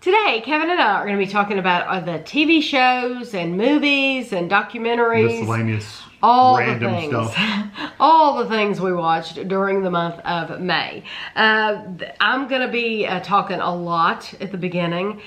Today, Kevin and I are going to be talking about the TV shows and movies and documentaries. Miscellaneous all random the things, stuff. all the things we watched during the month of May. I'm going to be talking a lot at the beginning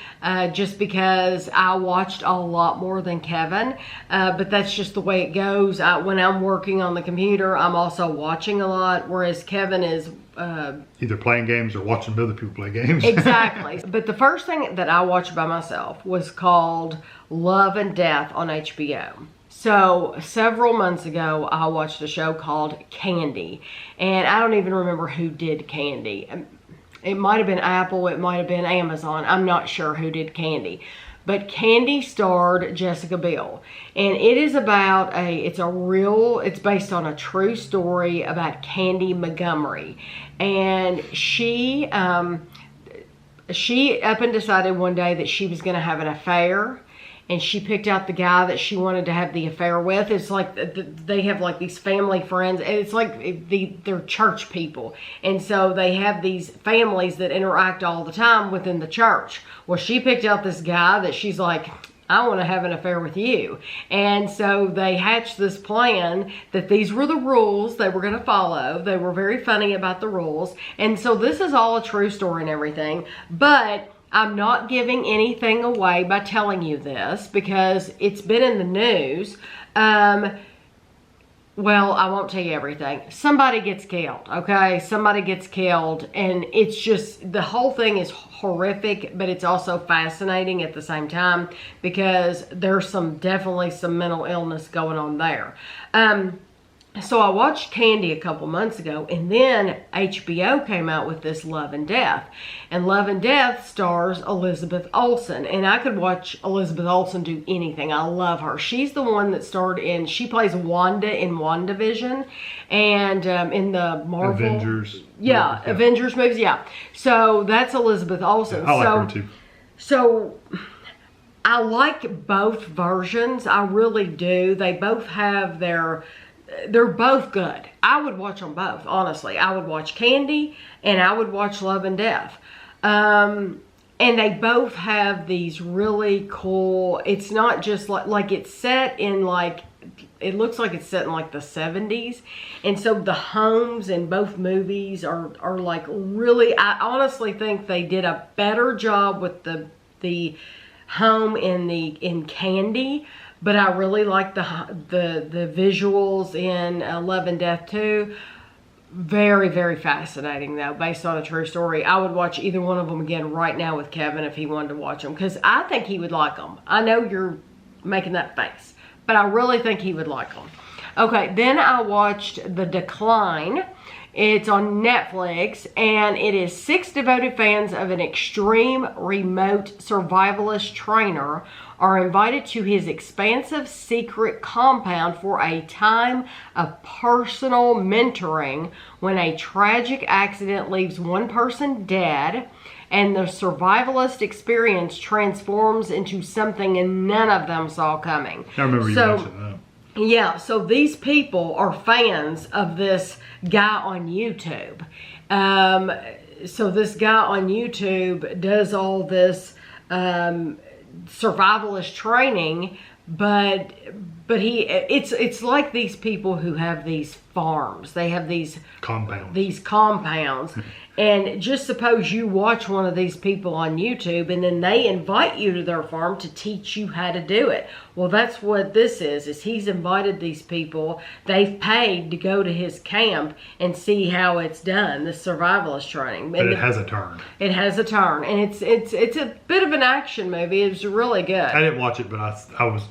just because I watched a lot more than Kevin. But that's just the way it goes. When I'm working on the computer, I'm also watching a lot, whereas Kevin is either playing games or watching other people play games. Exactly. But the first thing that I watched by myself was called Love and Death on HBO. So several months ago, I watched a show called Candy, and I don't even remember who did Candy. It might have been Apple, it might have been Amazon. I'm not sure who did Candy. But Candy starred Jessica Biel, and it is about it's based on a true story about Candy Montgomery, and she up and decided one day that she was going to have an affair, and she picked out the guy that she wanted to have the affair with. It's like they have like these family friends, and it's like they're church people, and so they have these families that interact all the time within the church. Well, she picked out this guy that she's like, I want to have an affair with you. And so they hatched this plan that these were the rules they were going to follow. They were very funny about the rules. And so this is all a true story and everything. But I'm not giving anything away by telling you this because it's been in the news. Well, I won't tell you everything. Somebody gets killed, okay? Somebody gets killed, and it's just, the whole thing is horrific, but it's also fascinating at the same time because there's definitely some mental illness going on there. So I watched Candy a couple months ago, and then HBO came out with this Love and Death. And Love and Death stars Elizabeth Olsen. And I could watch Elizabeth Olsen do anything. I love her. She's the one that she plays Wanda in WandaVision. And in the Marvel... Avengers. Yeah, Avengers movies, yeah. So that's Elizabeth Olsen. Yeah, I like her too. So... I like both versions. I really do. They both have they're both good. I would watch them both, honestly. I would watch Candy and I would watch Love and Death. And they both have these really cool, it's not just like it's set in it looks like it's set in like the 70s. And so the homes in both movies are like really, I honestly think they did a better job with the home in Candy. But I really like the visuals in Love and Death too. Very, very fascinating though, based on a true story. I would watch either one of them again right now with Kevin if he wanted to watch them, because I think he would like them. I know you're making that face, but I really think he would like them. Okay, then I watched The Decline. It's on Netflix, and it is 6 devoted fans of an extreme remote survivalist trainer are invited to his expansive secret compound for a time of personal mentoring when a tragic accident leaves one person dead and the survivalist experience transforms into something none of them saw coming. I remember you mentioned that. Yeah, so these people are fans of this guy on YouTube. So this guy on YouTube does all this survivalist training, but it's like these people who have these farms. They have these compounds. And just suppose you watch one of these people on YouTube and then they invite you to their farm to teach you how to do it. Well, that's what this is he's invited these people. They've paid to go to his camp and see how it's done, the survivalist training. But it has a turn. It has a turn. And it's a bit of an action movie. It's really good. I didn't watch it, but I was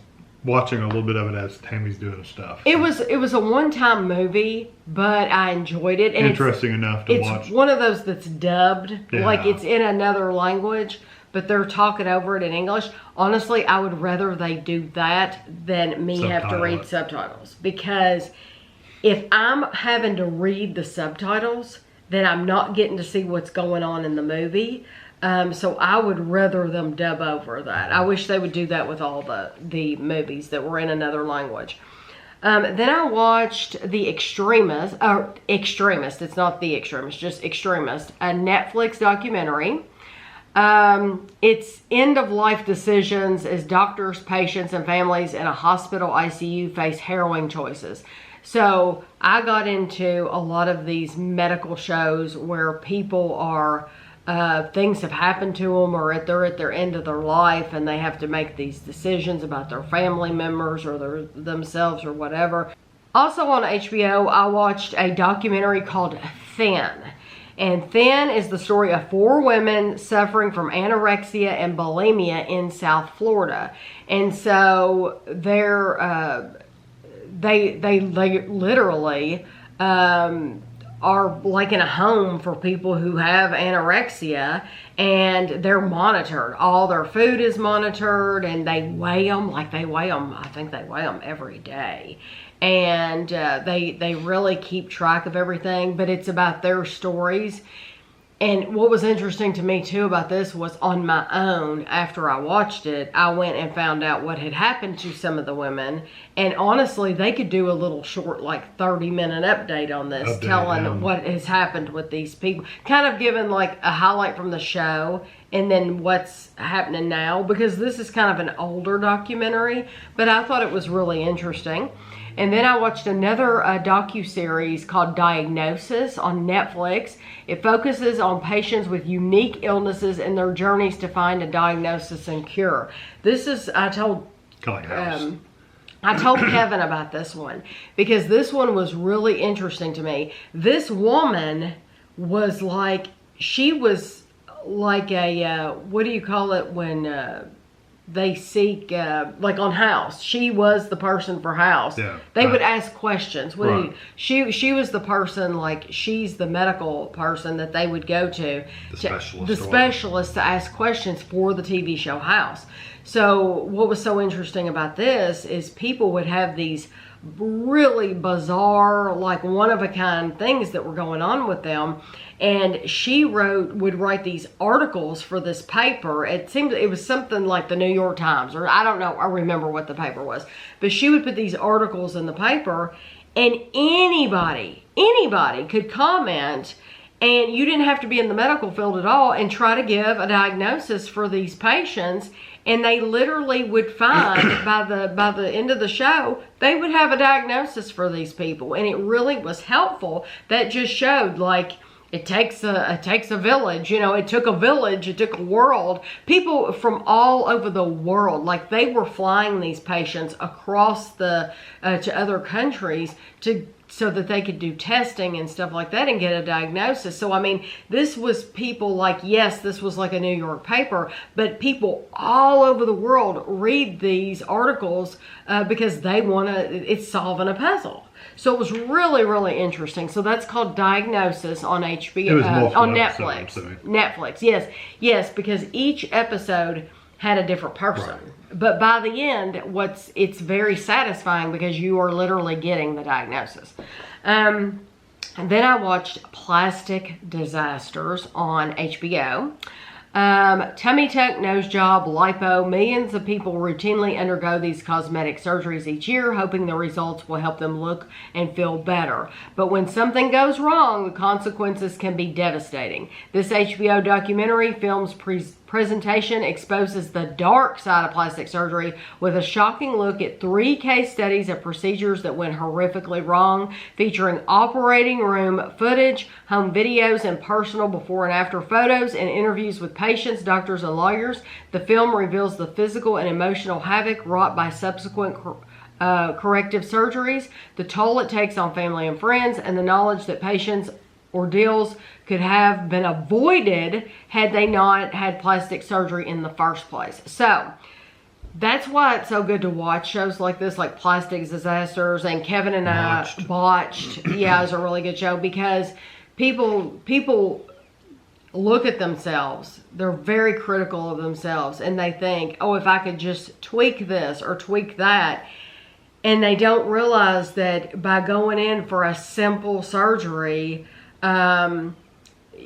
watching a little bit of it as Tammy's doing stuff. So. It was a one-time movie, but I enjoyed it. And interesting enough to watch. It's one of those that's dubbed, like it's in another language, but they're talking over it in English. Honestly, I would rather they do that than me have to read subtitles. Because if I'm having to read the subtitles, then I'm not getting to see what's going on in the movie. So I would rather them dub over that. I wish they would do that with all the movies that were in another language. Then I watched The Extremist, it's not The Extremist, just Extremist, a Netflix documentary. It's end-of-life decisions as doctors, patients, and families in a hospital ICU face harrowing choices. So I got into a lot of these medical shows where people are, things have happened to them, or they're at their end of their life and they have to make these decisions about their family members or themselves or whatever. Also on HBO, I watched a documentary called Thin. And Thin is the story of 4 women suffering from anorexia and bulimia in South Florida. And so they literally are like in a home for people who have anorexia, and they're monitored. All their food is monitored, and they weigh them. I think they weigh them every day. And they really keep track of everything, but it's about their stories. And what was interesting to me too about this was, on my own, after I watched it, I went and found out what had happened to some of the women. And honestly, they could do a little short, like 30-minute update on this, telling what has happened with these people. Kind of giving like a highlight from the show and then what's happening now, because this is kind of an older documentary, but I thought it was really interesting. And then I watched another docu-series called Diagnosis on Netflix. It focuses on patients with unique illnesses and their journeys to find a diagnosis and cure. This is, I told Kevin about this one, because this one was really interesting to me. This woman was like, she was like a, what do you call it when... they seek, like on House. She was the person for House. Yeah, they would ask questions. She was the person, like, she's the medical person that they would go to. The specialist to ask questions for the TV show House. So what was so interesting about this is people would have these really bizarre, like one-of-a-kind things that were going on with them. And she would write these articles for this paper. It seemed it was something like the New York Times, or I don't know, I remember what the paper was. But she would put these articles in the paper, and anybody could comment, and you didn't have to be in the medical field at all, and try to give a diagnosis for these patients. And they literally would find by the end of the show, they would have a diagnosis for these people. And it really was helpful. That just showed, like, it takes a village. You know, it took a village, it took a world. People from all over the world, like, they were flying these patients across to other countries so that they could do testing and stuff like that and get a diagnosis. So, I mean, this was people like, yes, this was like a New York paper, but people all over the world read these articles because they want to, it's solving a puzzle. So it was really, really interesting. So that's called Diagnosis on HBO, on Netflix. Netflix, yes, because each episode had a different person. Right. But by the end, it's very satisfying because you are literally getting the diagnosis. And then I watched Plastic Disasters on HBO. Tummy tuck, nose job, lipo. Millions of people routinely undergo these cosmetic surgeries each year, hoping the results will help them look and feel better. But when something goes wrong, the consequences can be devastating. This HBO documentary film's presentation exposes the dark side of plastic surgery with a shocking look at 3 case studies of procedures that went horrifically wrong, featuring operating room footage, home videos, and personal before and after photos, and interviews with patients, doctors, and lawyers. The film reveals the physical and emotional havoc wrought by subsequent corrective surgeries, the toll it takes on family and friends, and the knowledge that patients' ordeals could have been avoided had they not had plastic surgery in the first place. So that's why it's so good to watch shows like this, like Plastic Disasters, and Kevin and I Botched. Yeah, it's a really good show because people look at themselves. They're very critical of themselves, and they think, oh, if I could just tweak this or tweak that. And they don't realize that by going in for a simple surgery,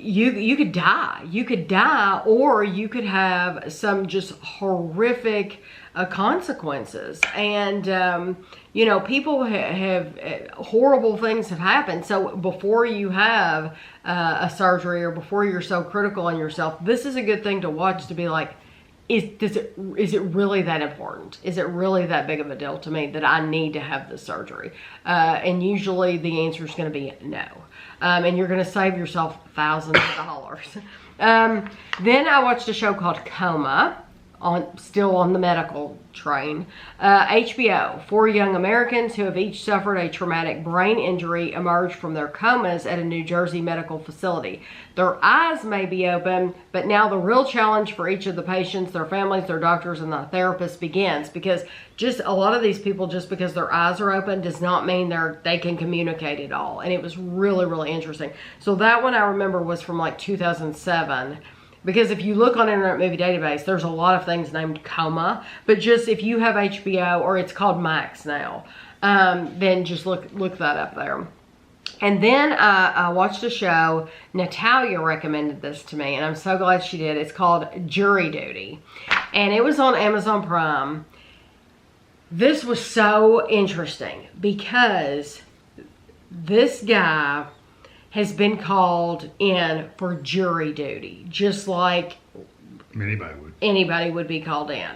you could die. You could die, or you could have some just horrific consequences. And you know, people have horrible things have happened. So before you have a surgery, or before you're so critical on yourself, this is a good thing to watch, to be like, is it really that important? Is it really that big of a deal to me that I need to have this surgery? And usually the answer is going to be no. And you're going to save yourself thousands of dollars. Then I watched a show called Coma, still on the medical train. HBO, 4 young Americans who have each suffered a traumatic brain injury emerged from their comas at a New Jersey medical facility. Their eyes may be open, but now the real challenge for each of the patients, their families, their doctors, and the therapists begins, because just a lot of these people, just because their eyes are open does not mean they can communicate at all. And it was really, really interesting. So that one I remember was from like 2007. Because if you look on Internet Movie Database, there's a lot of things named Coma. But just if you have HBO, or it's called Max now, then just look that up there. And then I watched a show. Natalia recommended this to me, and I'm so glad she did. It's called Jury Duty. And it was on Amazon Prime. This was so interesting because this guy has been called in for jury duty, just like anybody would be called in.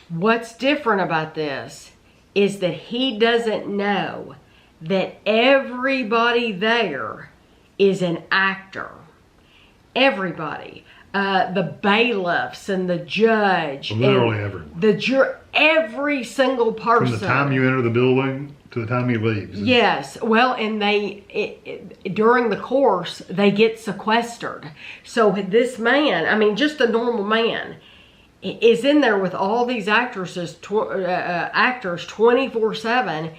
What's different about this is that he doesn't know that everybody there is an actor. Everybody. The bailiffs and the judge. Literally everyone. Every single person. From the time you enter the building to the time he leaves. Yes. Well, and during the course, they get sequestered. So this man, I mean, just a normal man, is in there with all these actors 24/7,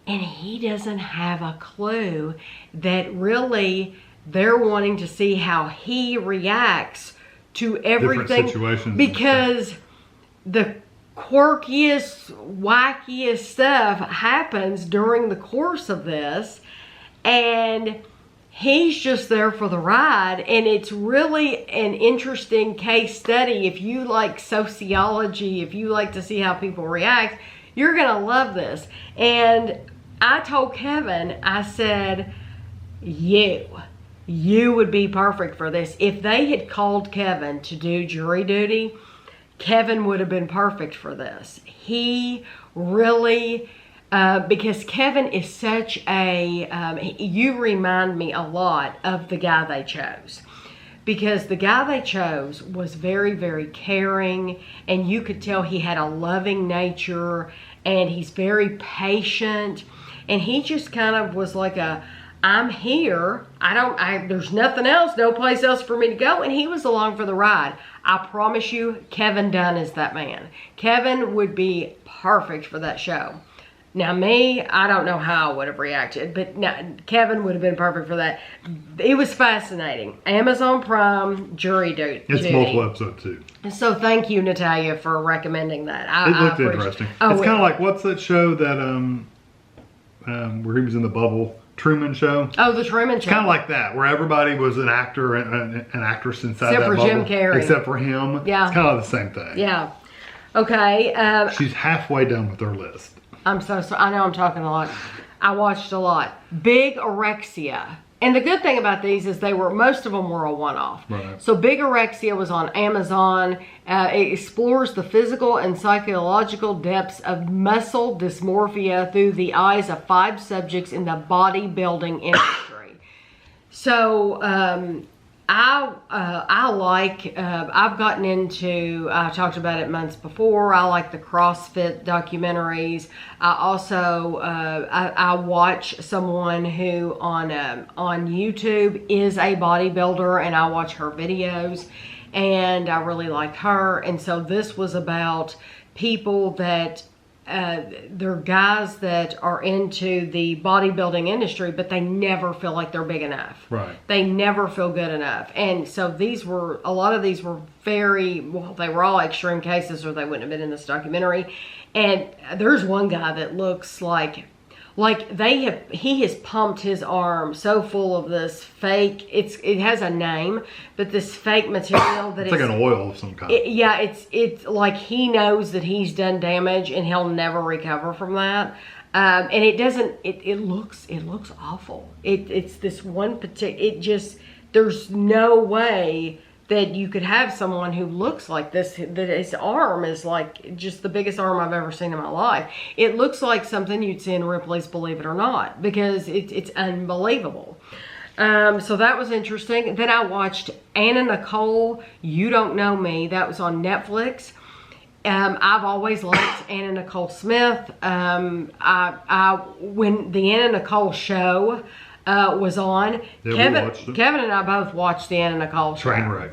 and he doesn't have a clue that really they're wanting to see how he reacts to everything. Different situations. Because the quirkiest, wackiest stuff happens during the course of this, and he's just there for the ride. And it's really an interesting case study. If you like sociology, if you like to see how people react, you're gonna love this. And I told Kevin, I said, you would be perfect for this. If they had called Kevin to do jury duty, Kevin would have been perfect for this. He really, because Kevin is such you remind me a lot of the guy they chose. Because the guy they chose was very, very caring, and you could tell he had a loving nature, and he's very patient, and he just kind of was like I'm here. There's nothing else, no place else for me to go. And he was along for the ride. I promise you, Kevin Dunn is that man. Kevin would be perfect for that show. Now me, I don't know how I would have reacted, but Kevin would have been perfect for that. It was fascinating. Amazon Prime, Jury Duty. It's multiple episodes too. So thank you, Natalia, for recommending that. It looked interesting. It's kind of like, what's that show that where he was in the bubble? Truman Show. Oh, the Truman Show. Kind of like that, where everybody was an actor and an actress inside that bubble. Except for Jim Carrey. Except for him. Yeah. It's kind of the same thing. Yeah. Okay. She's halfway done with her list. I'm so sorry. I know I'm talking a lot. I watched a lot. Big Eraxia. And the good thing about these is most of them were a one-off. Right. So Big Eraxia was on Amazon. It explores the physical and psychological depths of muscle dysmorphia through the eyes of 5 subjects in the bodybuilding industry. So I've gotten into, I talked about it months before, I like the CrossFit documentaries. I also, I watch someone who on YouTube is a bodybuilder, and I watch her videos, and I really like her. And so this was about people that they're guys that are into the bodybuilding industry, but they never feel like they're big enough. Right. They never feel good enough. And so a lot of these were they were all extreme cases, or they wouldn't have been in this documentary. And there's one guy that looks like Like he has pumped his arm so full of this fake. It has a name, but this fake material that it's like an oil of some kind. It's like he knows that he's done damage and he'll never recover from that. And it doesn't. It looks awful. It's this one particular. There's no way that you could have someone who looks like this, that his arm is like just the biggest arm I've ever seen in my life. It looks like something you'd see in Ripley's Believe It or Not, because it's unbelievable. So that was interesting. Then I watched Anna Nicole, You Don't Know Me. That was on Netflix. I've always liked Anna Nicole Smith. When the Anna Nicole show was on, Kevin and I both watched the Anna Nicole show. Train wreck.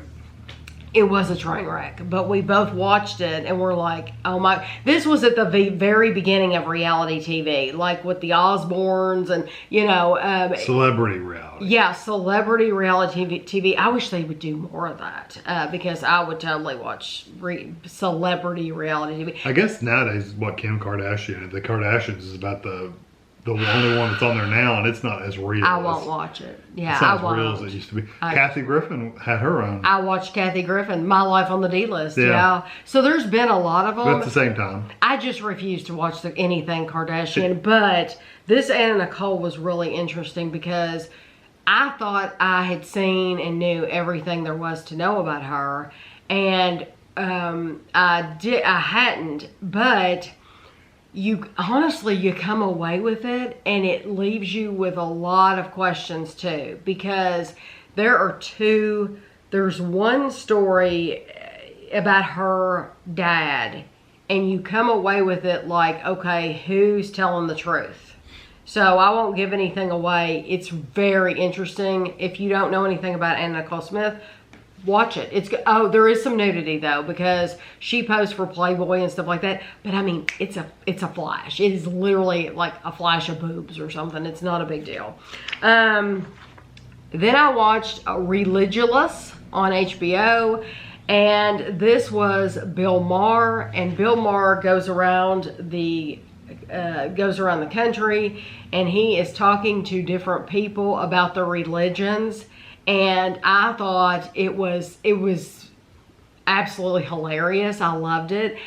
It was a train wreck, but we both watched it and we're like, oh my. This was at the very beginning of reality TV, like with the Osbournes and, celebrity reality. Yeah, celebrity reality TV. I wish they would do more of that, because I would totally watch celebrity reality TV. I guess nowadays, Kim Kardashian, the Kardashians is about the only one that's on there now, and it's not as real. I won't watch it. Yeah, it's not as real as it used to be. Kathy Griffin had her own. I watched Kathy Griffin, My Life on the D List. Yeah. So there's been a lot of them. But at the same time, I just refuse to watch anything Kardashian. But this Anna Nicole was really interesting because I thought I had seen and knew everything there was to know about her, and I hadn't, but. You come away with it and it leaves you with a lot of questions too, because there's one story about her dad and you come away with it like, okay, who's telling the truth? So I won't give anything away. It's very interesting. If you don't know anything about Anna Nicole Smith, watch it. There is some nudity though, because she posed for Playboy and stuff like that. But I mean, it's a flash. It is literally like a flash of boobs or something. It's not a big deal. Then I watched Religious on HBO, and this was Bill Maher, and Bill Maher goes around the country, and he is talking to different people about the religions. And I thought it was absolutely hilarious. I loved it.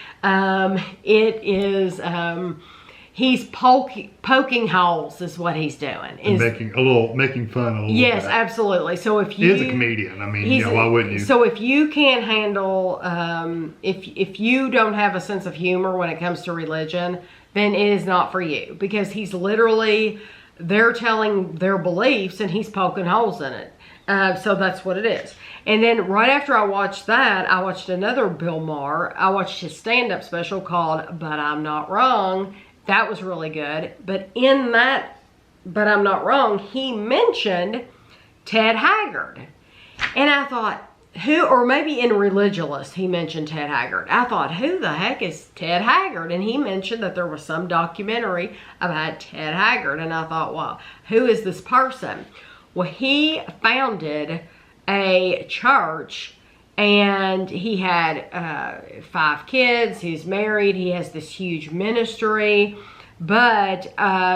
He's poking holes is what he's doing. And making fun a little yes, bit. Absolutely. So if he is a comedian. I mean, why wouldn't you? So if you can't handle, if you don't have a sense of humor when it comes to religion, then it is not for you, because he's literally, they're telling their beliefs and he's poking holes in it. So that's what it is. And then right after I watched that, I watched another Bill Maher. I watched his stand-up special called But I'm Not Wrong. That was really good. But in that But I'm Not Wrong, he mentioned Ted Haggard. And I thought, or maybe in Religious, he mentioned Ted Haggard. I thought, who the heck is Ted Haggard? And he mentioned that there was some documentary about Ted Haggard. And I thought, wow, who is this person? Well, he founded a church, and he had 5 kids. He's married. He has this huge ministry. But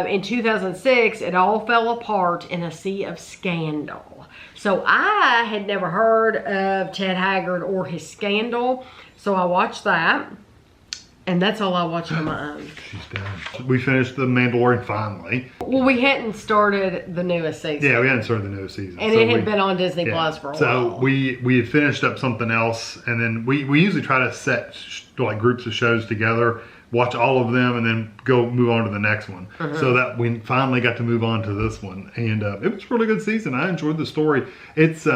in 2006, it all fell apart in a sea of scandal. So I had never heard of Ted Haggard or his scandal. So I watched that. And that's all I watched on my own. She's done. We finished The Mandalorian finally. Well, we hadn't started the newest season. Yeah, we hadn't started the newest season. And it had been on Disney Plus for a while. So we had finished up something else, and then we usually try to set like groups of shows together, watch all of them, and then move on to the next one. So that we finally got to move on to this one. And it was a really good season. I enjoyed the story. It's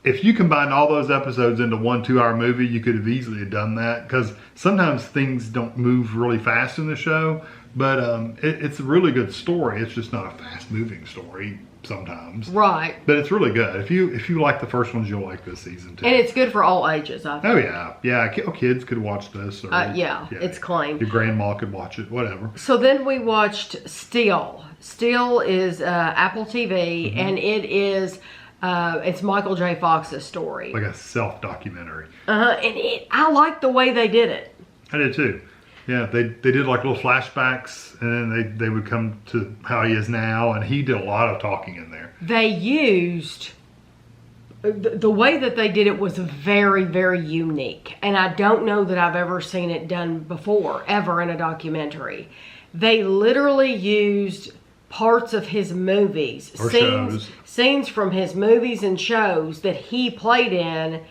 if you combined all those episodes into one 2-hour movie, you could have easily done that, because sometimes things don't move really fast in the show, but it's a really good story. It's just not a fast-moving story sometimes. Right. But it's really good. If you like the first ones, you'll like this season too. And it's good for all ages, I think. Oh yeah. Yeah, kids could watch this. Or, yeah, it's clean. Your grandma could watch it, whatever. So then we watched Still. Still is Apple TV, and it is... it's Michael J. Fox's story. Like a self-documentary. And I like the way they did it. I did too. Yeah, they did like little flashbacks, and then they would come to how he is now, and he did a lot of talking in there. They used the way that they did it was very, very unique, and I don't know that I've ever seen it done before, ever in a documentary. They literally used parts of his movies, Or shows. scenes from his movies and shows that he played in,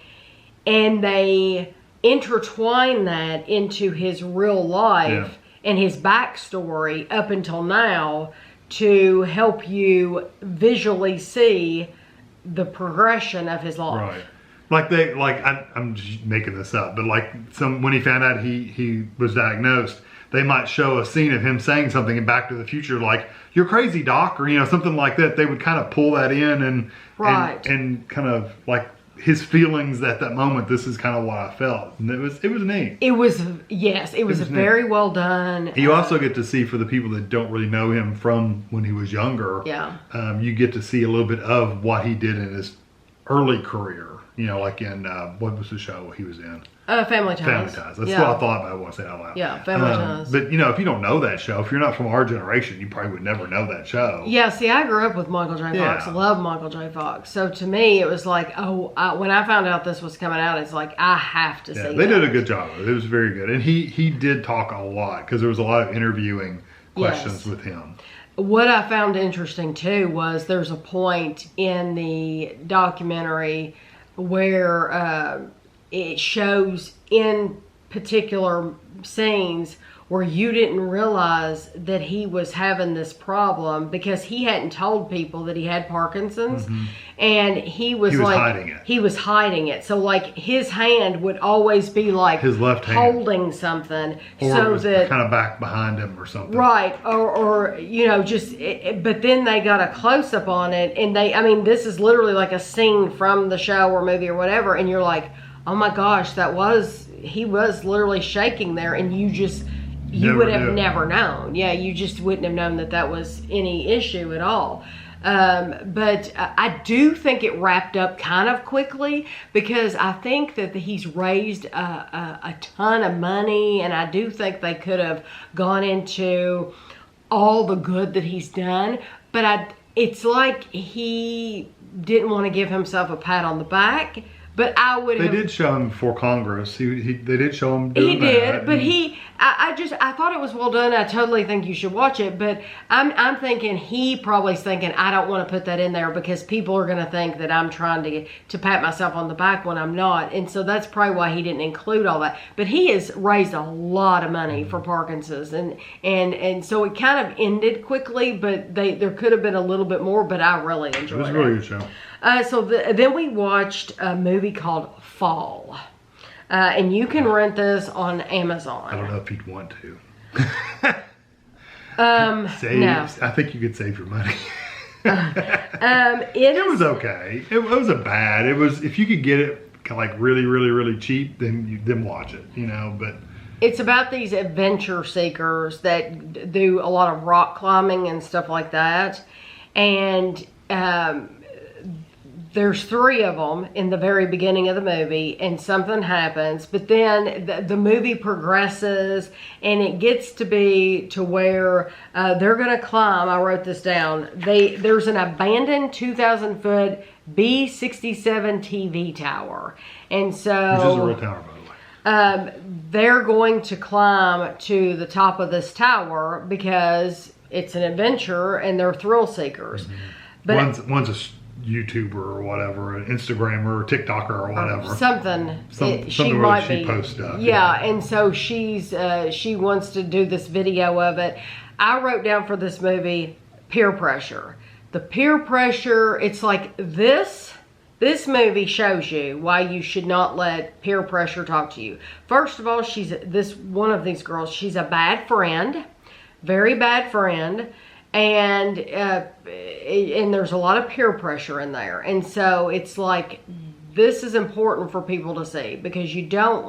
and they intertwine that into his real life and his backstory up until now to help you visually see the progression of his life. Right. I'm just making this up, but like when he found out he was diagnosed, they might show a scene of him saying something in Back to the Future, like, "You're crazy, Doc," or, you know, something like that. They would kind of pull that in and kind of like his feelings at that moment. This is kind of what I felt. And it was neat. It was very well done. You also get to see, for the people that don't really know him from when he was younger, you get to see a little bit of what he did in his early career. You know, like in, what was the show he was in? Family Ties. Family Ties. That's what I thought, but I won't say it out loud. Yeah, Family Ties. But, you know, if you don't know that show, if you're not from our generation, you probably would never know that show. Yeah, see, I grew up with Michael J. Fox. I love Michael J. Fox. So to me, it was like, when I found out this was coming out, it's like, I have to see it. They did a good job of it. It was very good. And he did talk a lot, because there was a lot of interviewing questions with him. What I found interesting, too, was there's a point in the documentary where it shows in particular scenes where you didn't realize that he was having this problem because he hadn't told people that he had Parkinson's, and he was like hiding it. He was hiding it. So like his hand would always be like his left hand holding something, or so it was that kind of back behind him or something. Right, or you know, just. But then they got a close up on it, and this is literally like a scene from the show or movie or whatever, and you're like, oh my gosh, he was literally shaking there, and you would have never known. Yeah, you just wouldn't have known that was any issue at all. But I do think it wrapped up kind of quickly, because I think that he's raised a ton of money, and I do think they could have gone into all the good that he's done. But it's like he didn't want to give himself a pat on the back. But I would. They did show him before Congress. They did show him doing that. He did, but I thought it was well done. I totally think you should watch it. But I'm thinking he probably's thinking, I don't want to put that in there because people are going to think that I'm trying to pat myself on the back when I'm not. And so that's probably why he didn't include all that. But he has raised a lot of money for Parkinson's, and so it kind of ended quickly. But there could have been a little bit more. But I really enjoyed it. It was a really good show. Then we watched a movie called Fall. And you can rent this on Amazon. I don't know if you'd want to. No. I think you could save your money. It was okay. It wasn't bad. It was, if you could get it like really, really, really cheap, then watch it, you know, but. It's about these adventure seekers that do a lot of rock climbing and stuff like that. And, there's 3 of them in the very beginning of the movie, and something happens, but then the movie progresses, and it gets to be to where they're going to climb. I wrote this down. There's an abandoned 2,000-foot B-67 TV tower, and so which is a real tower, by the way. They're going to climb to the top of this tower because it's an adventure and they're thrill seekers. But one's a YouTuber or whatever, an Instagrammer or TikToker or whatever. Something she might be. Post stuff. Yeah, and so she wants to do this video of it. I wrote down for this movie peer pressure. The peer pressure, it's like this movie shows you why you should not let peer pressure talk to you. First of all, one of these girls, she's a bad friend, very bad friend. And there's a lot of peer pressure in there. And so it's like, this is important for people to see, because you have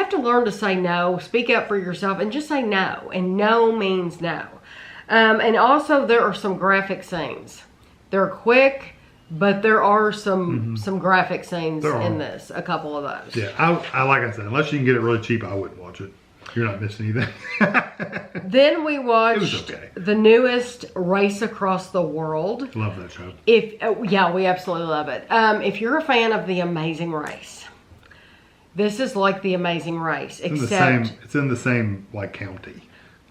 to learn to say no, speak up for yourself, and just say no. And no means no. And also there are some graphic scenes. They're quick, but there are some graphic scenes in this, a couple of those. Yeah, I like I said, unless you can get it really cheap, I wouldn't watch it. You're not missing anything. Then we watched okay. the newest Race Across the World. Love that show. Yeah, we absolutely love it. If you're a fan of The Amazing Race, this is like The Amazing Race, It's in the same like county.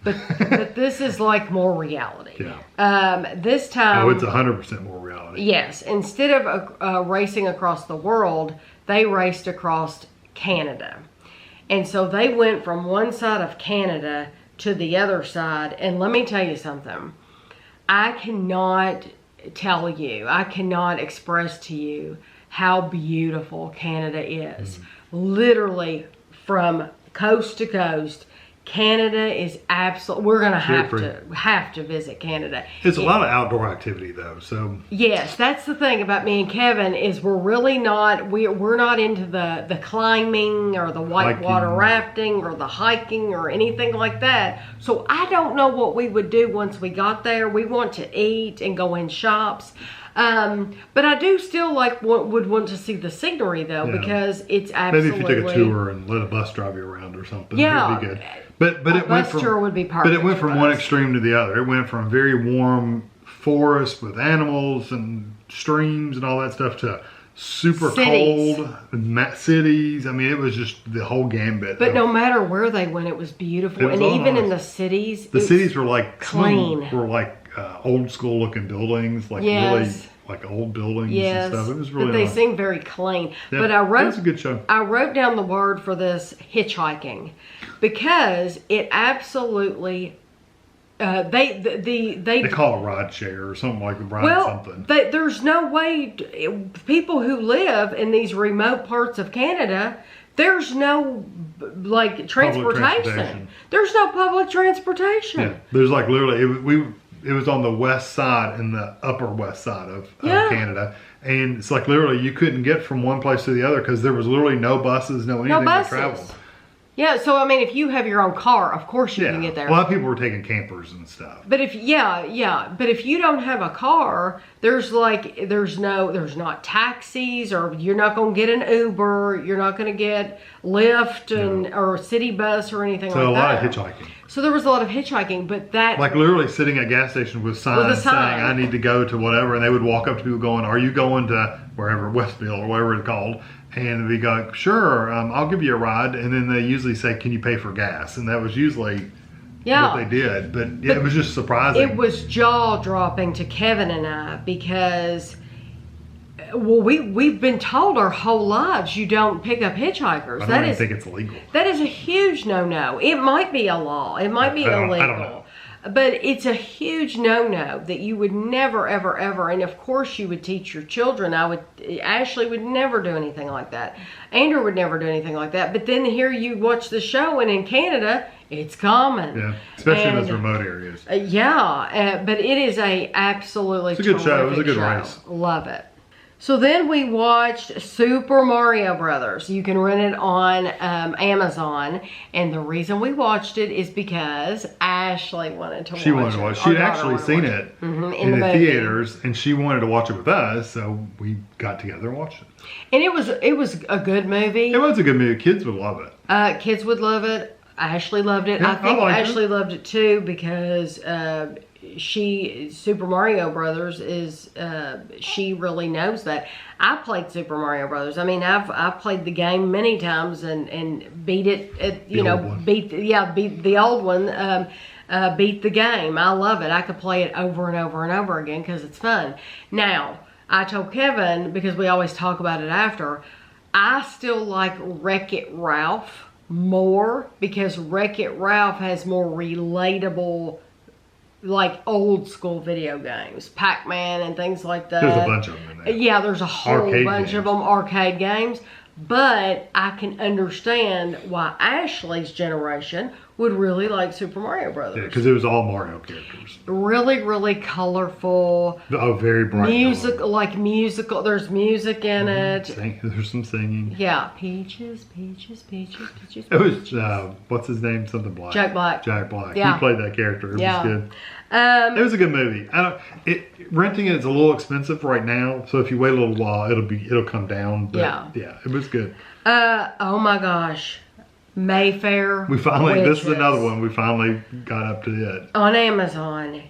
But this is like more reality. Yeah. This time. Oh, it's 100% more reality. Yes. Instead of racing across the world, they raced across Canada. And so they went from one side of Canada to the other side. And let me tell you something. I cannot express to you how beautiful Canada is. Literally from coast to coast. Canada is absolutely. We're gonna have to visit Canada. It's a lot of outdoor activity though. So yes, that's the thing about me and Kevin is we're really not. We're not into the climbing or the whitewater rafting or the hiking or anything like that. So I don't know what we would do once we got there. We want to eat and go in shops. But I do still would want to see the scenery though, because it's absolutely. Maybe if you took a tour and let a bus drive you around or something, yeah, it'd be good. But it went from tour would be perfect. But it went from one extreme to the other. It went from very warm forest with animals and streams and all that stuff to super cold cities. I mean, it was just the whole gambit. But no matter where they went, it was beautiful. And even in the cities, the cities were like clean. Were like old school looking buildings, like really like old buildings and stuff. It was really. But they seem very clean. Yeah, but it was a good show. I wrote down the word for this, hitchhiking, because it absolutely. They call it ride share or something like something. There's no way people who live in these remote parts of Canada. There's no transportation. There's no public transportation. Yeah, there's like literally it was on the west side and the upper west side of Canada, and it's like literally you couldn't get from one place to the other because there was literally no buses, no anything to travel. Yeah, so I mean, if you have your own car, of course you can get there. A lot of people were taking campers and stuff. But if but if you don't have a car, there's not taxis, or you're not going to get an Uber, you're not going to get Lyft or city bus or anything like that. So a lot of hitchhiking. So there was a lot of hitchhiking, but that like literally sitting at gas stations with signs saying I need to go to whatever, and they would walk up to people going, "Are you going to wherever, Westville or whatever it's called?" And we go, "Sure, I'll give you a ride." And then they usually say, "Can you pay for gas?" And that was usually what they did. But it was just surprising. It was jaw dropping to Kevin and I because, we've been told our whole lives you don't pick up hitchhikers. I don't think it's illegal. That is a huge no-no. It might be a law. It might be illegal. I don't know. But it's a huge no-no that you would never, ever, ever, and of course you would teach your children. Ashley would never do anything like that. Andrew would never do anything like that. But then here you watch the show, and in Canada, it's common. Yeah, especially in those remote areas. But it is it's a good show. It was a good race. Love it. So then we watched Super Mario Brothers. You can rent it on Amazon. And the reason we watched it is because Ashley wanted to watch it. She wanted to watch it. She had actually seen it in the theaters, and she wanted to watch it with us. So we got together and watched it. And it was a good movie. It was a good movie. Kids would love it. Kids would love it. Ashley loved it. Yeah, I think Ashley loved it too because Super Mario Brothers is she really knows that. I played Super Mario Brothers. I mean, I've played the game many times and beat it. Beat the old one. Beat the game. I love it. I could play it over and over and over again because it's fun. Now, I told Kevin, because we always talk about it after, I still like Wreck-It Ralph more because Wreck-It Ralph has more relatable, like old school video games, Pac-Man and things like that. There's a bunch of them in there. Yeah, there's a whole bunch of them, arcade games. But I can understand why Ashley's generation would really like Super Mario Brothers. Yeah, because it was all Mario characters. Really, really colorful. Oh, very bright. Musical. There's music in it. There's some singing. Yeah. Peaches, peaches, peaches, peaches. It was, what's his name? Something Black. Jack Black. Jack Black. Yeah. He played that character. It was good. It was a good movie. Renting it is a little expensive right now, so if you wait a little while, it'll come down. But yeah, it was good. Oh my gosh, Mayfair We finally, Witches. this is another one, we finally got up to it. On Amazon.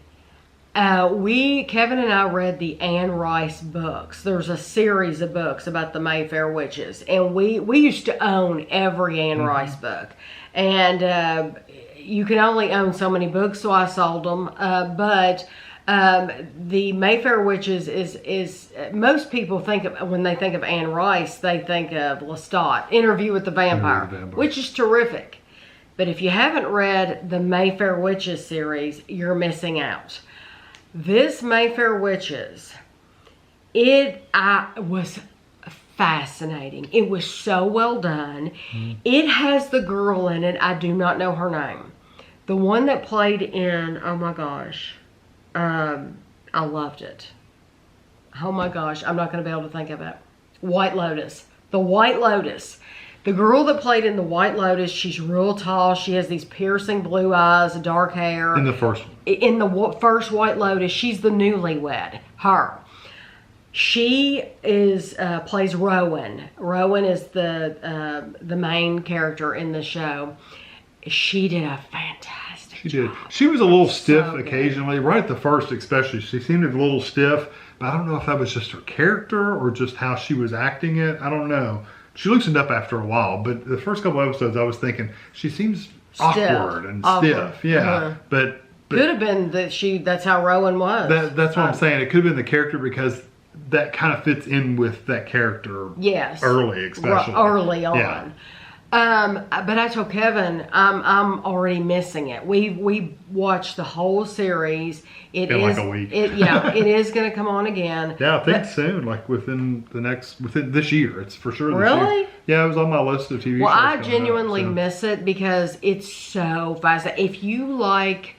Kevin and I read the Anne Rice books. There's a series of books about the Mayfair Witches. And we used to own every Anne Rice book. And you can only own so many books, so I sold them. But the Mayfair Witches is most people think of, when they think of Anne Rice, they think of Lestat, Interview with the Vampire, which is terrific. But if you haven't read the Mayfair Witches series, you're missing out. This Mayfair Witches, it was fascinating. It was so well done. It has the girl in it. I do not know her name. The one that played in, oh my gosh, I loved it. Oh my gosh, I'm not going to be able to think of it. White Lotus. The White Lotus. The girl that played in the White Lotus, she's real tall. She has these piercing blue eyes, dark hair. In the first one. In the first White Lotus, she's the newlywed. Her. She is plays Rowan. Rowan is the main character in the show. She did a fantastic She did. job. She was a little stiff So good. occasionally, right at the first especially. She seemed a little stiff, but I don't know if that was just her character or just how she was acting it. I don't know. She loosened up after a while, but the first couple episodes I was thinking, she seems awkward and stiff. Yeah. But could have been that that's how Rowan was. That's what I'm saying. It could have been the character because that kind of fits in with that character. Yes. Early, especially. Early on. Yeah. But I told Kevin, I'm already missing it. We watched the whole series. It In is like a week. It is going to come on again. Yeah, I think soon, like within this year. It's for sure this Really? year. Yeah, it was on my list of TV shows. Well, I coming genuinely up, so. miss it because it's so fascinating. If you like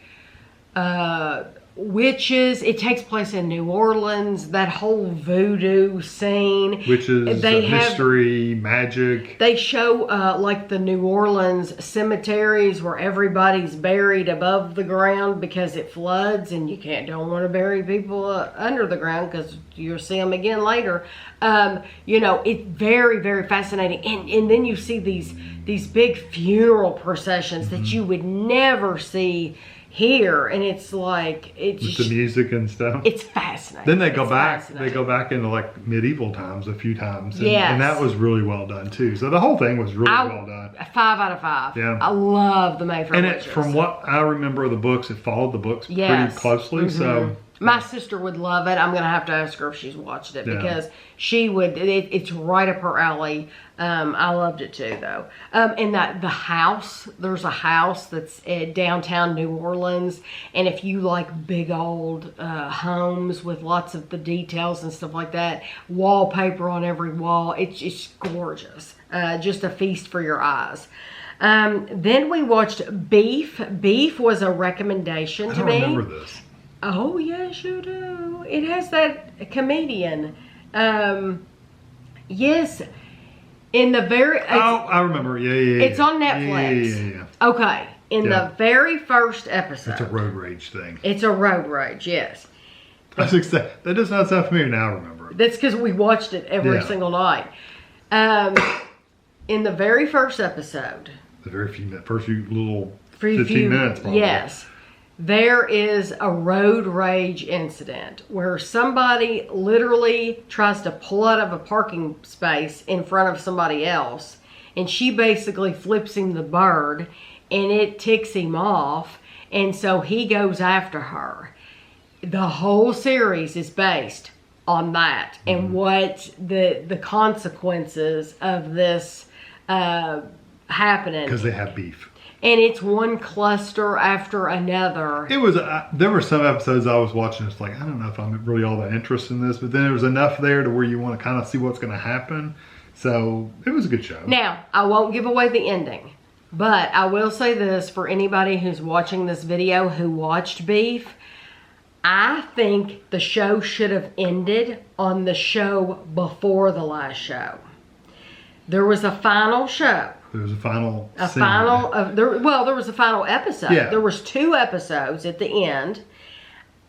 witches, it takes place in New Orleans. That whole voodoo scene. Witches, mystery, magic. They show like the New Orleans cemeteries where everybody's buried above the ground because it floods and you don't want to bury people under the ground because you'll see them again later. It's very, very fascinating. And then you see these big funeral processions that you would never see here, and it's like With the music and stuff. It's fascinating. Then they go back. They go back into like medieval times a few times, and that was really well done too. So the whole thing was really well done. 5 out of 5. Yeah, I love the Mayfair Witches. From what I remember of the books, it followed the books pretty closely. So my sister would love it. I'm going to have to ask her if she's watched it because she would. It's right up her alley. I loved it too, though. And the house, there's a house that's at downtown New Orleans. And if you like big old homes with lots of the details and stuff like that, wallpaper on every wall, it's just gorgeous. Just a feast for your eyes. Then we watched Beef. Beef was a recommendation to me. I don't remember this. Oh, yes, you do. It has that comedian. Yes. In the very... I remember. Yeah. It's on Netflix. Yeah. Okay. In the very first episode. It's a road rage thing. It's a road rage, yes. That does not sound familiar now, I remember it. That's because we watched it every single night. In the very first episode... The very first few little 15 minutes, probably. Yes. There is a road rage incident where somebody literally tries to pull out of a parking space in front of somebody else, and she basically flips him the bird, and it ticks him off, and so he goes after her. The whole series is based on that and what the consequences of this happening. Because they have beef. And it's one cluster after another. It was. There were some episodes I was watching. It's like, I don't know if I'm really all that interested in this, but then there was enough there to where you want to kind of see what's going to happen. So it was a good show. Now, I won't give away the ending, but I will say this for anybody who's watching this video who watched Beef. I think the show should have ended on the show before the last show. There was a final show. There was a final there was a final episode. Yeah. There was 2 episodes at the end.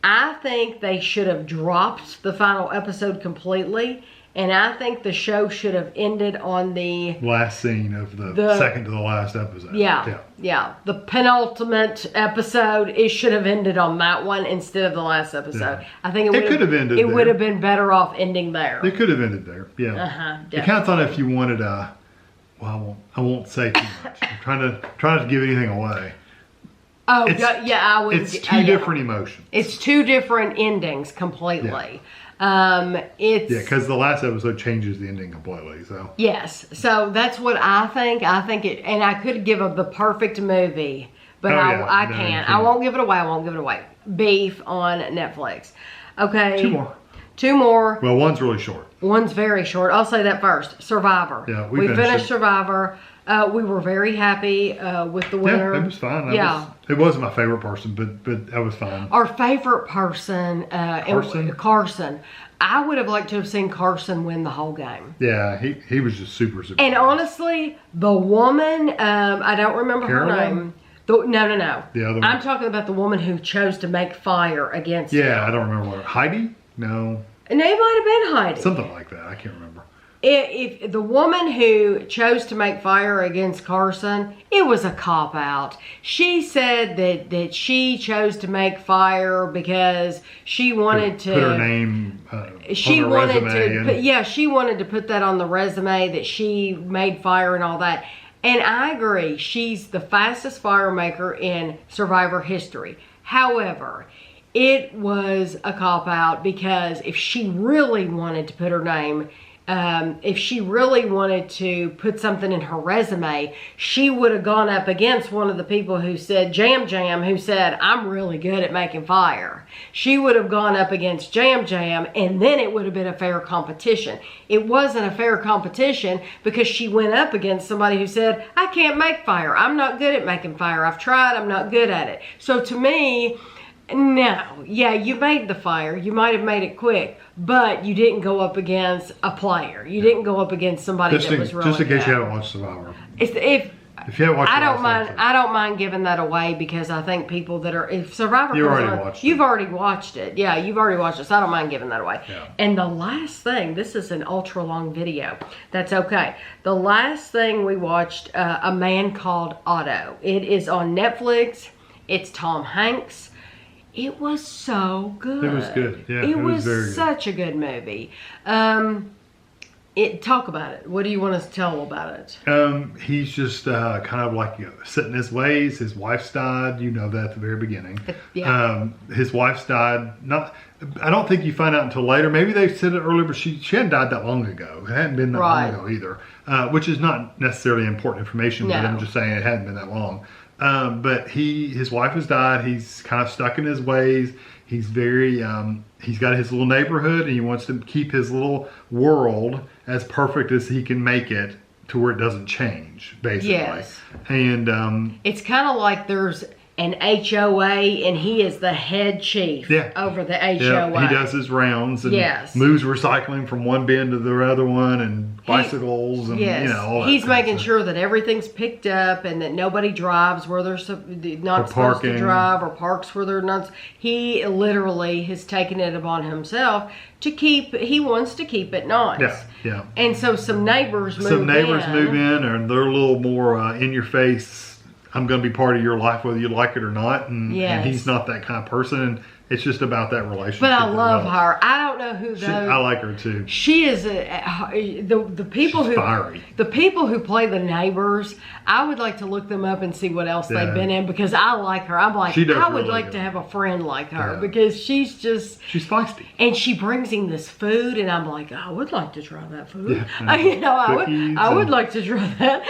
I think they should have dropped the final episode completely And I think the show should have ended on the last scene of the second to the last episode. Yeah. The penultimate episode, it should have ended on that one instead of the last episode. Yeah. I think it could have ended. It would have been better off ending there. It could have ended there. Yeah. I kind of thought if you wanted well, I won't say too much. I'm trying not to give anything away. Oh, I would. It's two different emotions. It's two different endings completely. Because the last episode changes the ending completely. So yes, so that's what I think. I think it, and I could give the perfect movie, but I can't. I won't give it away. Beef on Netflix. Okay. Two more. Well, one's really short. One's very short. I'll say that first. Survivor. Yeah, we finished Survivor. We were very happy with the winner. Yeah, it was fine. It wasn't my favorite person, but that was fine. Our favorite person, Carson. I would have liked to have seen Carson win the whole game. Yeah, he was just super. And honestly, the woman, I don't remember her name. No. The other one. I'm talking about the woman who chose to make fire against him. I don't remember what. Heidi? No. And it might have been Heidi. Something like that. I can't remember. If the woman who chose to make fire against Carson, it was a cop-out. She said that she chose to make fire because she wanted to put her name she on her wanted resume. She wanted to put that on the resume that she made fire and all that. And I agree, she's the fastest fire maker in Survivor history. However, it was a cop-out because if she really wanted to put her name, if she really wanted to put something in her resume, she would have gone up against one of the people who said, Jam, who said, I'm really good at making fire. She would have gone up against Jam, and then it would have been a fair competition. It wasn't a fair competition because she went up against somebody who said, I can't make fire. I'm not good at making fire. I've tried. I'm not good at it. So to me, no. Yeah, you made the fire. You might have made it quick, but you didn't go up against a player. You didn't go up against somebody that was really just in case good. You haven't watched Survivor. If you haven't watched I don't mind giving that away because I think people that are if Survivor you've already watched it. Yeah, you've already watched it. So I don't mind giving that away. Yeah. And the last thing, this is an ultra long video. That's okay. The last thing we watched, A Man Called Otto. It is on Netflix. It's Tom Hanks. It was so good. It was good. Yeah, it was very such a good movie. Talk about it. What do you want us to tell about it? He's just kind of like set in his ways. His wife's died. You know that at the very beginning. Yeah. His wife's died. I don't think you find out until later. Maybe they said it earlier, but she hadn't died that long ago. It hadn't been that long ago either. Which is not necessarily important information, but I'm just saying it hadn't been that long. But his wife has died. He's kind of stuck in his ways. He's very, he's got his little neighborhood and he wants to keep his little world as perfect as he can make it to where it doesn't change, basically. Yes. And, it's kind of like there's an HOA and he is the head chief over the HOA. Yeah, he does his rounds and moves recycling from one bin to the other one and bicycles and all that. He's making sure that everything's picked up and that nobody drives where they're not supposed to drive or parks where they're not. He literally has taken it upon himself he wants to keep it nice. Yeah. And so some neighbors move in and they're a little more in your face. I'm going to be part of your life whether you like it or not. And he's not that kind of person. And it's just about that relationship. But I love her. I don't know who those. I like her too. She is the people She's fiery. The people who play the neighbors. I would like to look them up and see what else they've been in because I like her. I'm like I would like to have a friend like her because she's feisty and she brings him this food and I'm like I would like to try that food. I would like to try that.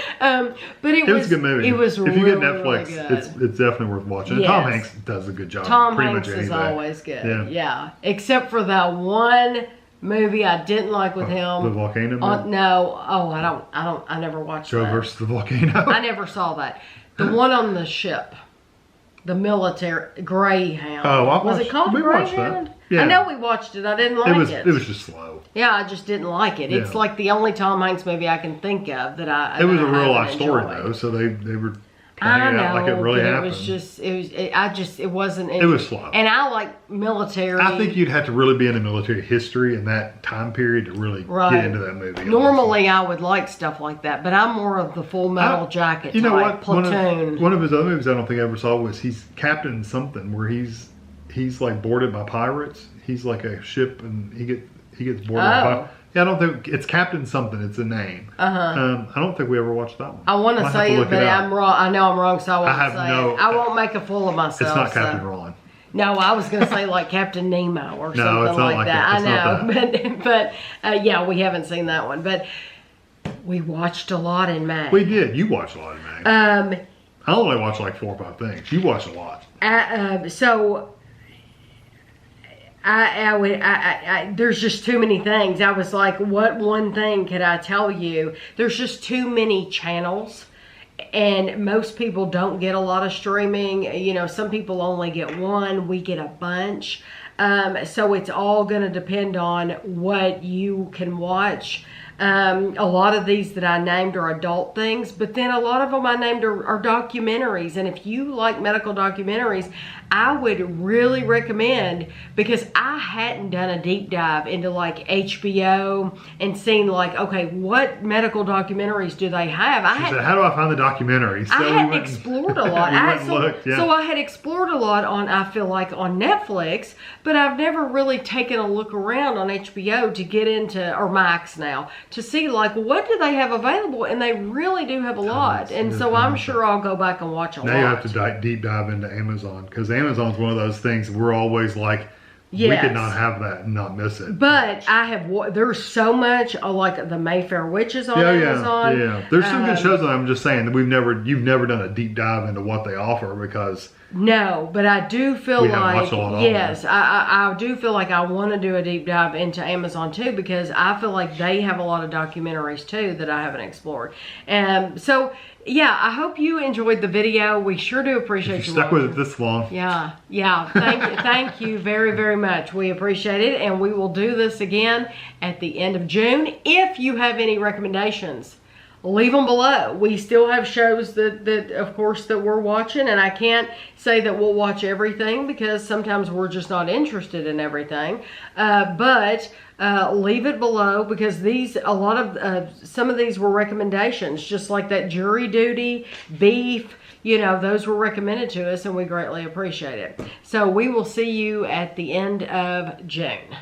But it was a good movie. It was if you get Netflix, it's definitely worth watching. Yes. Tom Hanks does a good job. Tom Hanks is always good. Yeah. Except for that one movie I didn't like with him. The volcano movie? No. Oh, I never watched that. Joe versus the volcano. I never saw that. The one on the ship. The military Greyhound. Oh, was it called Greyhound? Yeah. I know we watched it. I didn't like it. It was just slow. Yeah, I just didn't like it. It's like the only Tom Hanks movie I can think of that I. It was a real life story though, so they were. I know, like it really but happened. it wasn't. It was slow. And I like military. I think you'd have to really be into military history in that time period to really get into that movie. Normally, I would like stuff like that, but I'm more of the Full Metal Jacket you know type. what? Platoon. One of his other movies I don't think I ever saw was he's Captain something, where he's like boarded by pirates. He's like a ship and he gets boarded by pirates. Yeah, I don't think it's Captain something. It's a name. I don't think we ever watched that one. I want to say it, but I'm wrong. I know I'm wrong, so I won't say it. I won't make a fool of myself. It's not Captain Ron. No, I was going to say like Captain Nemo or something it's not like that. It's I know, but yeah, we haven't seen that one. But we watched a lot in May. We did. You watched a lot in May. I only watched like 4 or 5 things. You watched a lot. So. There's just too many things. I was like, what one thing could I tell you? There's just too many channels, and most people don't get a lot of streaming. You know, some people only get one. We get a bunch. So it's all going to depend on what you can watch. A lot of these that I named are adult things, but then a lot of them I named are documentaries. And if you like medical documentaries, I would really recommend, because I hadn't done a deep dive into like HBO and seen like, okay, what medical documentaries do they have? She said, how do I find the documentaries? So I hadn't explored a lot. So I had explored a lot on, I feel like, on Netflix, but I've never really taken a look around on HBO to get into, or Max now, to see like what do they have available, and they really do have a lot. And so I'm sure I'll go back and watch a lot. Now you have to deep dive into Amazon, because Amazon's one of those things we're always like, we could not have that and not miss it. But I have, there's so much, like the Mayfair Witches on Amazon. Yeah, there's some good shows on. I'm just saying that you've never done a deep dive into what they offer, because no, but I do feel like, yes, I do feel like I want to do a deep dive into Amazon too, because I feel like they have a lot of documentaries too that I haven't explored. So yeah, I hope you enjoyed the video. We sure do appreciate you stuck with it this long. Yeah. Thank you very, very much. We appreciate it, and we will do this again at the end of June. If you have any recommendations, leave them below. We still have shows that of course that we're watching, and I can't say that we'll watch everything because sometimes we're just not interested in everything. But leave it below, because some of these were recommendations, just like that Jury Duty, Beef, you know, those were recommended to us, and we greatly appreciate it. So we will see you at the end of June.